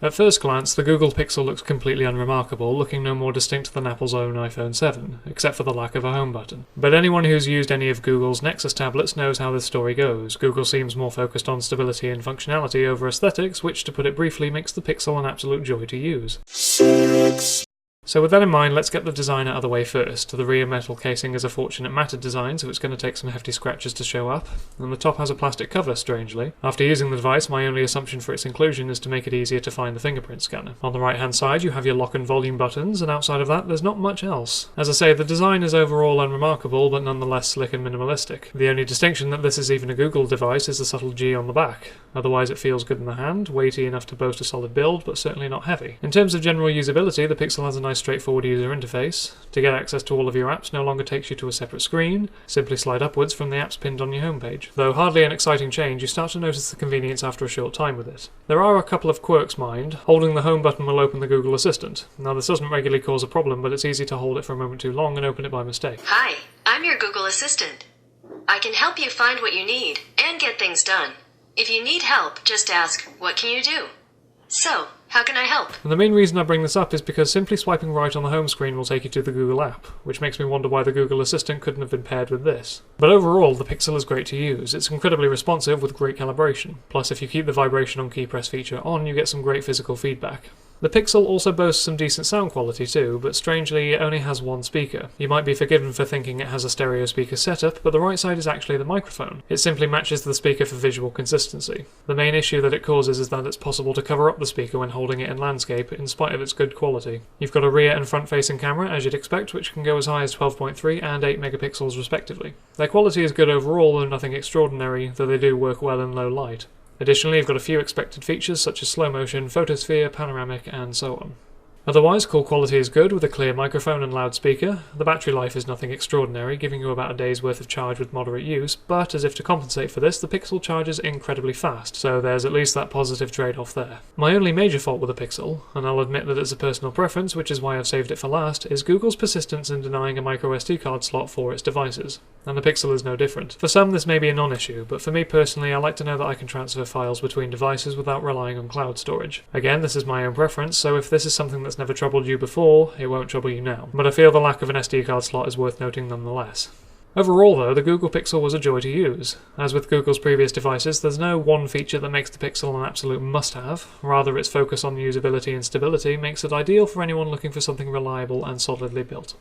At first glance, the Google Pixel looks completely unremarkable, looking no more distinct than Apple's own iPhone 7, except for the lack of a home button. But anyone who's used any of Google's Nexus tablets knows how this story goes. Google seems more focused on stability and functionality over aesthetics, which, to put it briefly, makes the Pixel an absolute joy to use. So with that in mind, let's get the design out of the way first. The rear metal casing is a fortunate matted design, so it's going to take some hefty scratches to show up, and the top has a plastic cover, strangely. After using the device, my only assumption for its inclusion is to make it easier to find the fingerprint scanner. On the right hand side you have your lock and volume buttons, and outside of that there's not much else. As I say, the design is overall unremarkable, but nonetheless slick and minimalistic. The only distinction that this is even a Google device is the subtle G on the back. Otherwise it feels good in the hand, weighty enough to boast a solid build, but certainly not heavy. In terms of general usability, the Pixel has a nice straightforward user interface. To get access to all of your apps no longer takes you to a separate screen, simply slide upwards from the apps pinned on your homepage. Though hardly an exciting change, you start to notice the convenience after a short time with it. There are a couple of quirks, mind. Holding the home button will open the Google Assistant. Now this doesn't regularly cause a problem, but it's easy to hold it for a moment too long and open it by mistake. Hi, I'm your Google Assistant. I can help you find what you need and get things done. If you need help, just ask, what can you do? So, how can I help? And the main reason I bring this up is because simply swiping right on the home screen will take you to the Google app, which makes me wonder why the Google Assistant couldn't have been paired with this. But overall, the Pixel is great to use. It's incredibly responsive with great calibration. Plus, if you keep the vibration on key press feature on, you get some great physical feedback. The Pixel also boasts some decent sound quality too, but strangely it only has one speaker. You might be forgiven for thinking it has a stereo speaker setup, but the right side is actually the microphone. It simply matches the speaker for visual consistency. The main issue that it causes is that it's possible to cover up the speaker when holding it in landscape, in spite of its good quality. You've got a rear and front facing camera, as you'd expect, which can go as high as 12.3 and 8 megapixels respectively. Their quality is good overall, though nothing extraordinary, though they do work well in low light. Additionally, you've got a few expected features such as slow motion, photosphere, panoramic, and so on. Otherwise, call quality is good with a clear microphone and loudspeaker. The battery life is nothing extraordinary, giving you about a day's worth of charge with moderate use, but as if to compensate for this, the Pixel charges incredibly fast, so there's at least that positive trade-off there. My only major fault with the Pixel, and I'll admit that it's a personal preference, which is why I've saved it for last, is Google's persistence in denying a microSD card slot for its devices, and the Pixel is no different. For some this may be a non-issue, but for me personally I like to know that I can transfer files between devices without relying on cloud storage. Again, this is my own preference, so if this is something that's never troubled you before, it won't trouble you now. But I feel the lack of an SD card slot is worth noting nonetheless. Overall though, the Google Pixel was a joy to use. As with Google's previous devices, there's no one feature that makes the Pixel an absolute must-have. Rather, its focus on usability and stability makes it ideal for anyone looking for something reliable and solidly built.